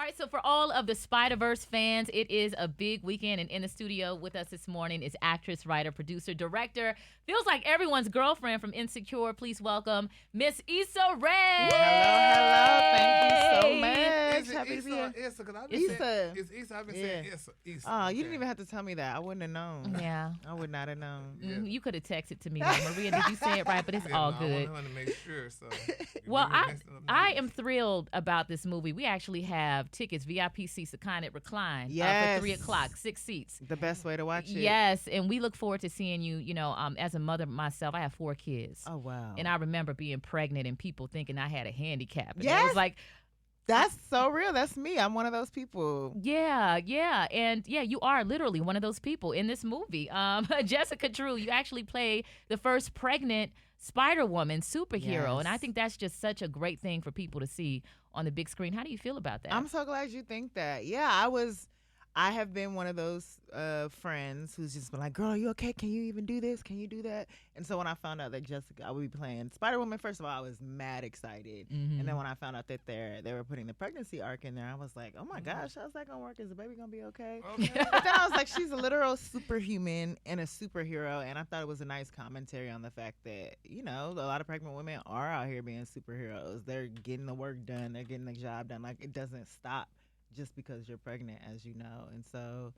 All right, so for all of the Spider-Verse fans, it is a big weekend, and in the studio with us this morning is actress, writer, producer, director, feels like everyone's girlfriend from Insecure. Please welcome Miss Issa Rae. Hello. Thank you so much. Is it Happy to be here. Issa? Because I've been saying Issa. it's Issa. I've been saying Issa. Issa. Oh, you didn't even have to tell me that. I wouldn't have known. Yeah. I would not have known. Yeah. You could have texted to me, like, Maria, did you say it right? But it's all good. I want to make sure. So. Well, I am thrilled about this movie. We actually have tickets, VIP seats, kind of recline Yes. for 3 o'clock, 6 seats. The best way to watch it. Yes, and we look forward to seeing you. You know, as a mother myself, I have 4 kids. Oh, wow. And I remember being pregnant and people thinking I had a handicap. And Yes. it was like, That's so real. That's me. I'm one of those people. yeah. And yeah, you are literally one of those people in this movie. Jessica Drew, you actually play the first pregnant Spider-Woman superhero. Yes. And I think that's just such a great thing for people to see on the big screen. How do you feel about that? I'm so glad you think that. Yeah, I have been one of those friends who's just been like, girl, are you okay? Can you even do this? Can you do that? And so when I found out that Jessica, I would be playing Spider-Woman, first of all, I was mad excited. Mhm. And then when I found out that they were putting the pregnancy arc in there, I was like, oh my gosh, how's that going to work? Is the baby going to be okay? Okay. But then I was like, she's a literal superhuman and a superhero. And I thought it was a nice commentary on the fact that, you know, a lot of pregnant women are out here being superheroes. They're getting the work done. They're getting the job done. Like, it doesn't stop just because you're pregnant, as you know. And so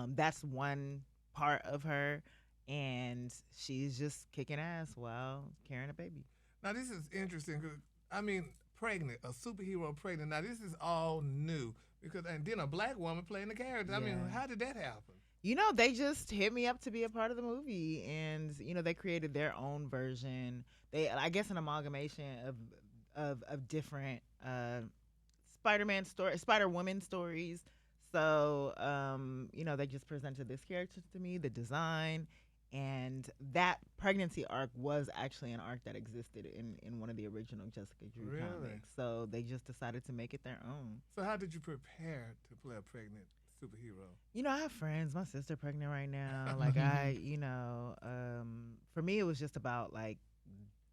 that's one part of her. And she's just kicking ass while carrying a baby. Now this is interesting because pregnant, a superhero pregnant. Now this is all new and then a black woman playing the character. I mean, Yeah. how did that happen? You know, they just hit me up to be a part of the movie, and you know, they created their own version. I guess, an amalgamation of different Spider-Woman stories. So, you know, they just presented this character to me, the design, and that pregnancy arc was actually an arc that existed in one of the original Jessica Drew Really? comics. So they just decided to make it their own. So how did you prepare to play a pregnant superhero? You know, I have friends. My sister pregnant right now. For me, it was just about like,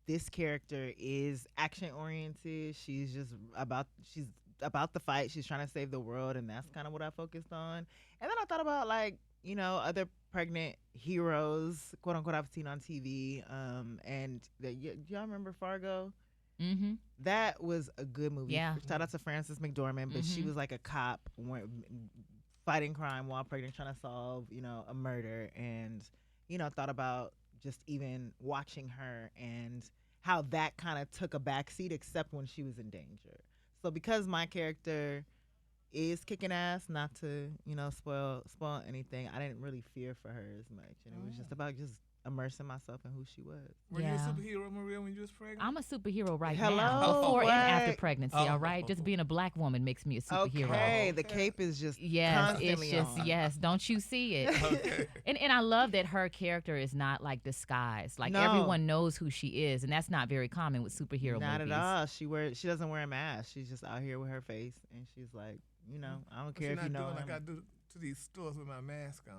this character is action oriented. She's about the fight. She's trying to save the world, and that's kind of what I focused on. And then I thought about, like, you know, other pregnant heroes, quote unquote, I've seen on TV. Do y'all remember Fargo? Mm-hmm. That was a good movie. Yeah. Shout out to Frances McDormand, but she was like a cop fighting crime while pregnant, trying to solve, you know, a murder. And, you know, thought about just even watching her and how that kind of took a backseat, except when she was in danger. So because my character is kicking ass, not to, you know, spoil anything, I didn't really fear for her as much. And it was just about just immersing myself in who she was. Were you a superhero, Maria, when you was pregnant? I'm a superhero right Hello? now, before and after What? pregnancy. All right, just being a black woman makes me a superhero. Okay, the cape is just constantly on. Yes. Don't you see it? Okay. And I love that her character is not like disguised. Like No. everyone knows who she is, and that's not very common with superhero Not movies. at all. She doesn't wear a mask. She's just out here with her face, and she's like, you know, I don't care if you know. Doing like him. I do to these stores with my mask on.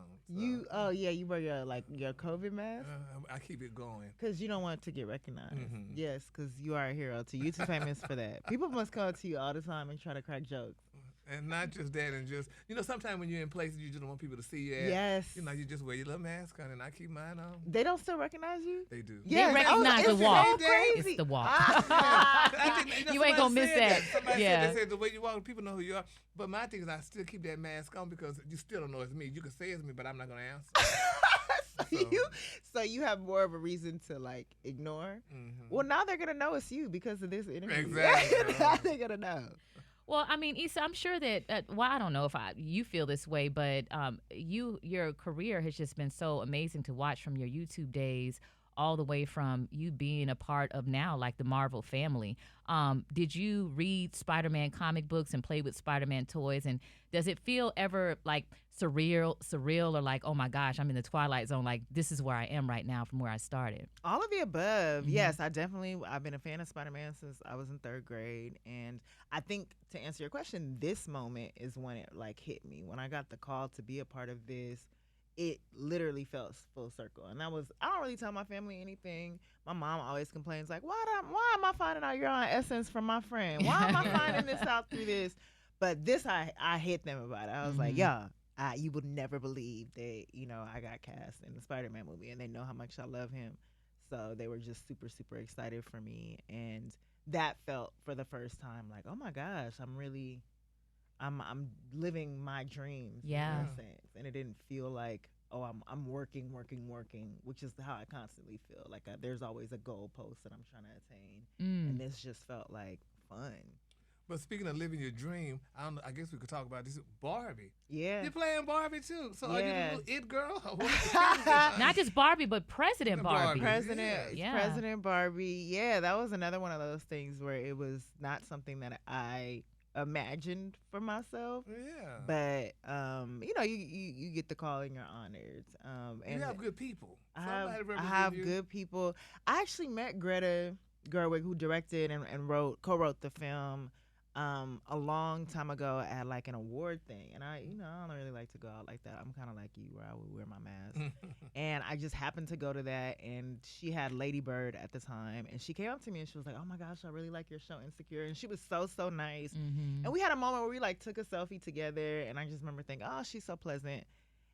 So, You wear your COVID mask I keep it going. because you don't want it to get recognized. Mhm. Yes, because you are a hero too. You're too famous for that. People must come to you all the time and try to crack jokes. And not just that, and just, you know, sometimes when you're in places you just don't want people to see you at. Yes. You know, you just wear your little mask on, and I keep mine on. They don't still recognize you. They do. Yes, They recognize the it's walk. so crazy. It's the walk. I think, You ain't gonna miss that. Somebody Yeah. said, they said the way you walk, people know who you are. But my thing is, I still keep that mask on because you still don't know it's me. You can say it's me, but I'm not gonna answer. So you have more of a reason to like ignore. Mhm. Well, now they're gonna know it's you because of this interview. Exactly. Now they're gonna know. Well, I mean, Issa, I'm sure that. I don't know if you feel this way, but your career has just been so amazing to watch from your YouTube days all the way from you being a part of now, like the Marvel family. Did you read Spider-Man comic books and play with Spider-Man toys? And does it feel ever like surreal, or like, oh my gosh, I'm in the Twilight Zone? Like, this is where I am right now from where I started. All of the above. Mhm. Yes, I've been a fan of Spider-Man since I was in 3rd grade. And I think, to answer your question, this moment is when it like hit me. When I got the call to be a part of this, it literally felt full circle. And I don't really tell my family anything. My mom always complains, like, why am I finding out you're on Essence from my friend? Why am I finding this out through this? But this, I hit them about it. I was like, Mhm. yeah, you would never believe that, I got cast in the Spider-Man movie, and they know how much I love him. So they were just super, super excited for me. And that felt for the first time like, oh my gosh, I'm living my dreams in Yeah. a sense. And it didn't feel like, oh, I'm working, which is how I constantly feel. Like there's always a goalpost that I'm trying to attain. And Mm. this just felt like fun. But speaking of living your dream, I don't know, I guess we could talk about this. Barbie. Yeah. You're playing Barbie too. So are you the Yeah. little it girl? Or what? Not just Barbie, but President Barbie. Barbie. President Yeah. President Barbie. Yeah, that was another one of those things where it was not something that I imagined for myself. Yeah. But you get the call and you're honored. And you have good people. I Somebody have represent you. good people. I actually met Greta Gerwig, who directed and co-wrote the film a long time ago at like an award thing. And I don't really like to go out like that. I'm kind of like you, where I would wear my mask. And I just happened to go to that, and she had Lady Bird at the time, and she came up to me and she was like, oh my gosh, I really like your show Insecure. And she was so nice. Mm-hmm. And we had a moment where we like took a selfie together, and I just remember thinking, oh, she's so pleasant.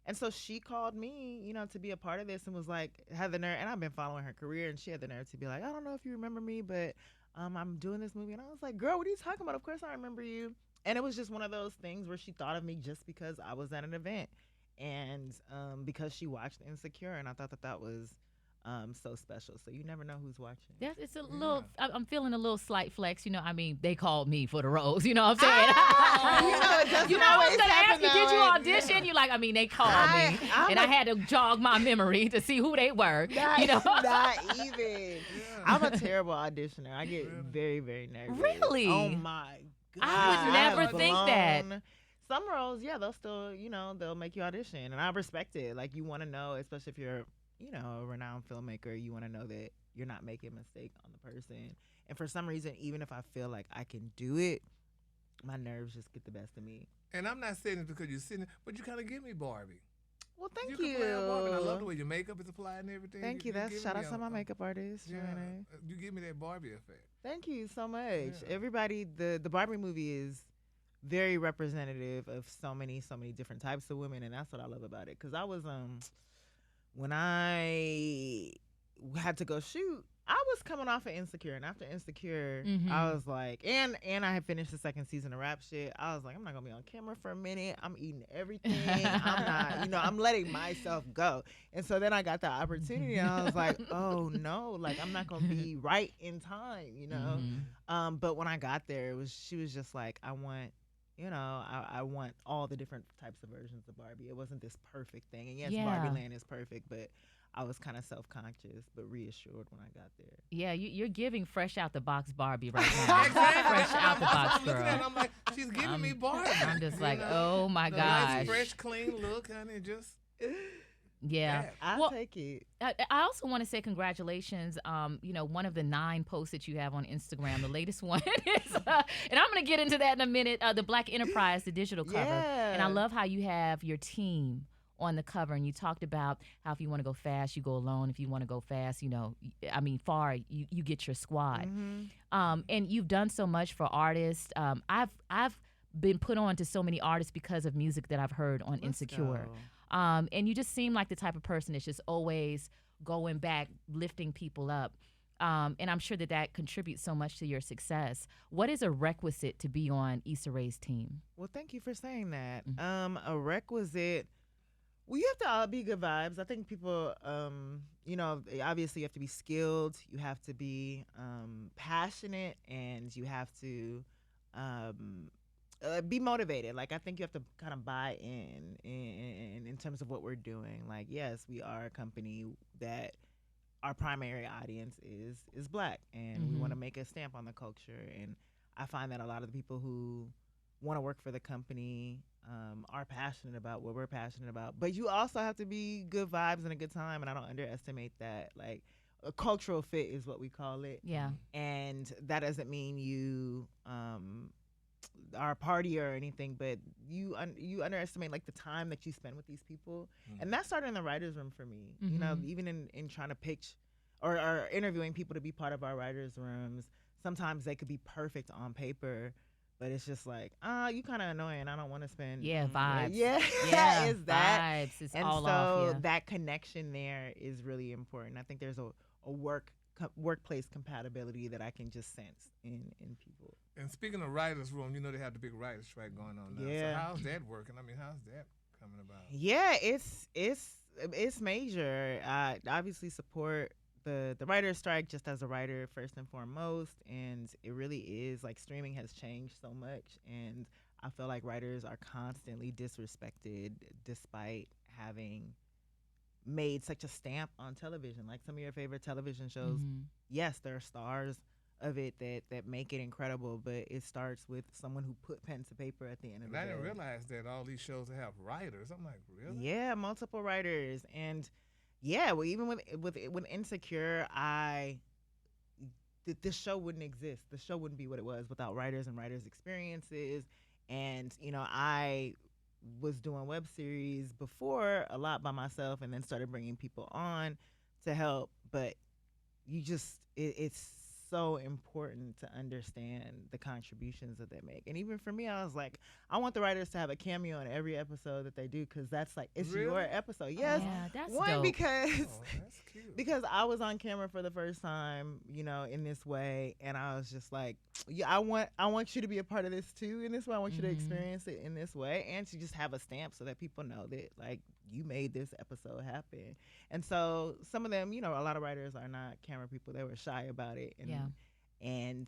And so she called me, to be a part of this, and was like, had the nerve, and I've been following her career, and she had the nerve to be like, I don't know if you remember me, but I'm doing this movie. And I was like, girl, what are you talking about? Of course I remember you. And it was just one of those things where she thought of me just because I was at an event, and because she watched Insecure, and I thought that was so special. So you never know who's watching. Yes, it's a little. I'm feeling a little slight flex. I mean, they called me for the roles. You know what I'm saying? It doesn't I was always gonna ask happen you, did that you way. audition? You like? I mean, they called me, and I had to jog my memory to see who they were. Not even. Yeah. I'm a terrible auditioner. I get very, very nervous. Really? Oh my god! I would never have think that. blown. Some roles, yeah, they'll still, they'll make you audition, and I respect it. Like, you want to know, especially if you're, a renowned filmmaker, you want to know that you're not making a mistake on the person. And for some reason, even if I feel like I can do it, my nerves just get the best of me. And I'm not saying it because you're sitting, but you kind of give me Barbie. Well, thank you. Can play a Barbie, and I love the you. way your makeup is applied and everything. Thank you. give That's shout me out to my makeup artist, Yeah, Joanna. you give me that Barbie effect. Thank you so much. Yeah. Everybody, the Barbie movie is very representative of so many different types of women, and that's what I love about it. Because I was when I had to go shoot, I was coming off of Insecure, and after Insecure, I was like, and I had finished the second season of Rap Shit. I was like, I'm not gonna be on camera for a minute. I'm eating everything. I'm not, I'm letting myself go. And so then I got the opportunity, and I was like, oh no, like I'm not gonna be right in time, But when I got there, she was just like, I want. I want all the different types of versions of Barbie. It wasn't this perfect thing. And yes, Barbie Land is perfect, but I was kind of self-conscious, but reassured when I got there. Yeah, you're giving fresh out the box Barbie right now. Fresh out the box, I'm looking girl. at it, I'm like, she's giving me Barbie. I'm just you like, know? oh my The gosh. nice, fresh, clean look, honey. Just Yeah. I'll take it. I also want to say congratulations. One of the 9 posts that you have on Instagram, the latest one is, and I'm going to get into that in a minute, the Black Enterprise, the digital cover. Yeah. And I love how you have your team on the cover, and you talked about how if you want to go fast, you go alone. If you want to go fast, far, you get your squad. And you've done so much for artists. I've been put on to so many artists because of music that I've heard on Insecure. And you just seem like the type of person that's just always going back, lifting people up. And I'm sure that contributes so much to your success. What is a requisite to be on Issa Rae's team? Well, thank you for saying that. A requisite, well, you have to all be good vibes. I think people, obviously you have to be skilled. You have to be passionate, and you have to be motivated. Like, I think you have to kind of buy in terms of what we're doing. Like, yes, we are a company that our primary audience is Black, and we want to make a stamp on the culture. And I find that a lot of the people who want to work for the company are passionate about what we're passionate about. But you also have to be good vibes and a good time, and I don't underestimate that. Like, a cultural fit is what we call it. Yeah. And that doesn't mean you are a party or anything, but you underestimate like the time that you spend with these people. And that started in the writer's room for me. Even in trying to pitch or interviewing people to be part of our writers' rooms, sometimes they could be perfect on paper, but it's just like, you kind of annoying. I don't want to spend. Yeah, vibes. Yeah, Yeah, is that. vibes. It's And all so off. Yeah. that connection there is really important. I think there's a workplace compatibility that I can just sense in people. And speaking of writers' room, you know they have the big writers' strike going on now. Yeah. So how's that working? I mean, how's that coming about? Yeah, it's major. I obviously support the writer's strike just as a writer first and foremost, and it really is like streaming has changed so much, and I feel like writers are constantly disrespected despite having made such a stamp on television. Like some of your favorite television shows, yes, there are stars of it that make it incredible, but it starts with someone who put pen to paper at the end of the day. I didn't realize that all these shows have writers. I'm like, really? Yeah, multiple writers, and yeah, well, even with Insecure, this show wouldn't exist. The show wouldn't be what it was without writers and writers' experiences. And I was doing web series before a lot by myself, and then started bringing people on to help. But it's so important to understand the contributions that they make. And even for me, I was like, I want the writers to have a cameo in every episode that they do, because that's like, it's Really? your episode. Yes. Yeah, that's One, dope. because That's cute. because I was on camera for the first time, in this way, and I was just like, yeah, I want you to be a part of this too in this way. I want you to experience it in this way, and to just have a stamp so that people know that like you made this episode happen. And so some of them, a lot of writers are not camera people. They were shy about it, and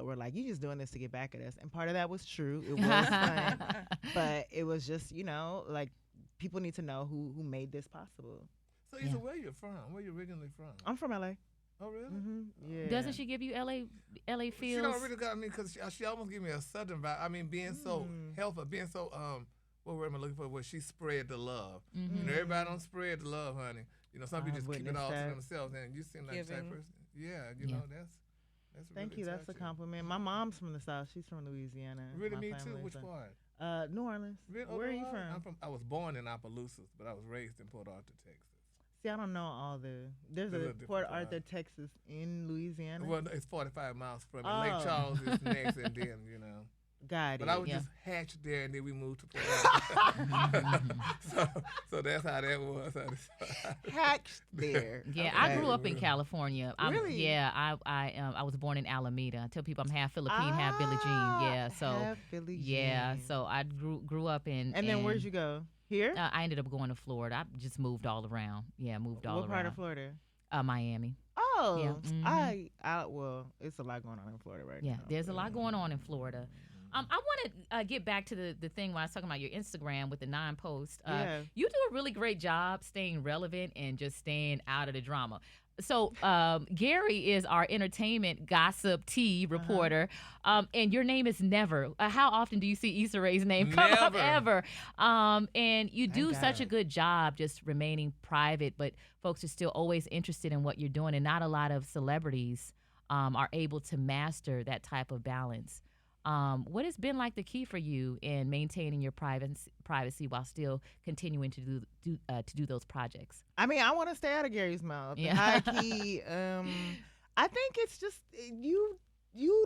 we're like, you just doing this to get back at us. And part of that was true. It was fun, but it was just like people need to know who made this possible. So, Issa, where you from? Where you originally from? I'm from LA. Oh, really? Yeah. Doesn't she give you LA feels? She don't really got me, because she almost gave me a southern vibe. I mean, being so healthy, being so what word am I looking for? Where she spread the love. Everybody don't spread the love, honey. Some people just keep it all to themselves, and you seem like the type of person. Yeah, that's Thank really you. That's a touching. compliment. My mom's from the South. She's from Louisiana. Really, My me too. family's Which from- part? New Orleans. Really? Where are you I'm from? I was born in Opelousas, but I was raised in Port Arthur, Texas. See, I don't know all the. There's They're a a little Port different, Arthur, Texas, in Louisiana. Well, it's 45 miles from me. Oh. Lake Charles is next, and then Got it. But I was just hatched there, and then we moved to Port Arthur. so that's how that was. hatched there. Yeah, Okay. I grew up in California. Really? Yeah, I was born in Alameda. I tell people I'm half Philippine, half Billie Jean. Yeah, so half Billie yeah, Jean. so I grew up in. And then where'd you go? Here? I ended up going to Florida. I just moved all around. Yeah, moved all What around. part of Florida? Miami. Oh, Yeah. well, it's a lot going on in Florida right now. Yeah, there's a lot going on in Florida. I want to get back to the thing when I was talking about your Instagram with the 9 posts. Yeah. You do a really great job staying relevant and just staying out of the drama. So Gary is our entertainment gossip tea reporter, and your name is Never. How often do you see Issa Rae's name come up? Never. Ever? And you do Thank such a God. good job just remaining private, but folks are still always interested in what you're doing, and not a lot of celebrities are able to master that type of balance. What has been like the key for you in maintaining your privacy while still continuing to do those projects? I mean, I want to stay out of Gary's mouth. Yeah. High key. I think it's just you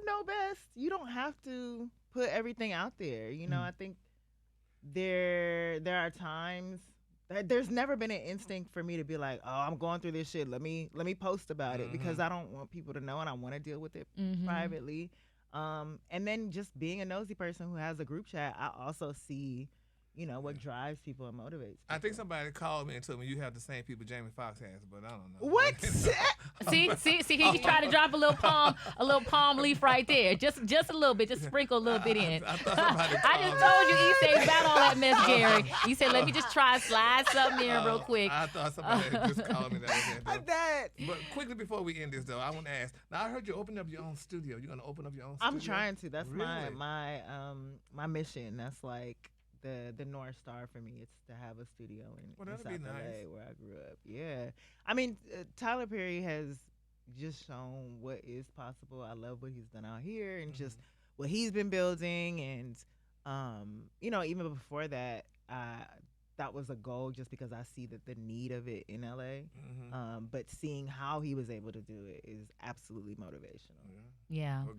know best. You don't have to put everything out there. I think there are times. There's never been an instinct for me to be like, oh, I'm going through this shit. Let me post about it, because I don't want people to know, and I want to deal with it privately. And then just being a nosy person who has a group chat, I also see, what drives people and motivates people. I think somebody called me and told me you have the same people Jamie Foxx has, but I don't know. What? See, he's trying to drop a little palm leaf right there, just a little bit, just sprinkle a little bit in. I thought somebody I just told you, he said about all that mess, Gary. He said, let me just try and slide something in real quick. I thought somebody had just called me that. That. But quickly before we end this, though, I want to ask. Now, I heard you open up your own studio. You're going to open up your own studio? I'm trying to. That's Really? my mission. That's like the North Star for me. It's to have a studio in that'd South be LA nice. where I grew up. Yeah. I mean, Tyler Perry has just shown what is possible. I love what he's done out here, and just what he's been building. And, even before that, that was a goal, just because I see that the need of it in LA. But seeing how he was able to do it is absolutely motivational. Yeah. Well,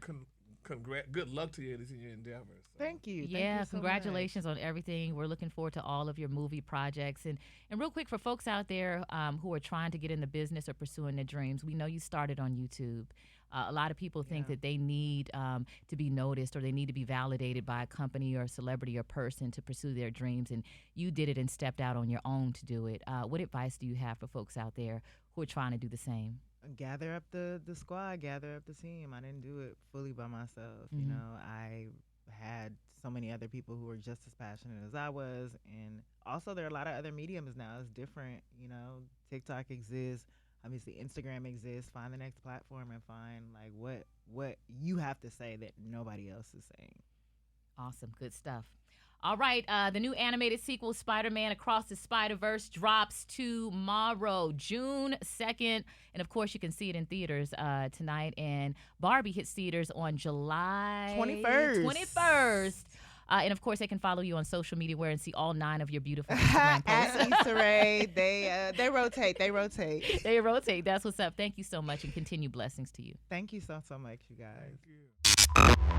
good luck to you in your endeavors. So. Thank you. Yeah, Thank you so congratulations much. on everything. We're looking forward to all of your movie projects. And real quick, for folks out there who are trying to get in the business or pursuing their dreams, we know you started on YouTube. A lot of people think that they need to be noticed or they need to be validated by a company or a celebrity or person to pursue their dreams. And you did it and stepped out on your own to do it. What advice do you have for folks out there who are trying to do the same? Gather up the squad, gather up the team. I didn't do it fully by myself. Mm-hmm. You know, I had so many other people who were just as passionate as I was. And also there are a lot of other mediums now. It's different. You know, TikTok exists. Obviously, Instagram exists. Find the next platform and find like what you have to say that nobody else is saying. Awesome. Good stuff. All right. The new animated sequel, Spider-Man Across the Spider-Verse, drops tomorrow, June 2nd. And, of course, you can see it in theaters tonight. And Barbie hits theaters on July 21st. And, of course, they can follow you on social media and see all 9 of your beautiful Instagram posts. At Issa Rae, they rotate. They rotate. They rotate. That's what's up. Thank you so much, and continue blessings to you. Thank you so much, you guys. Thank you.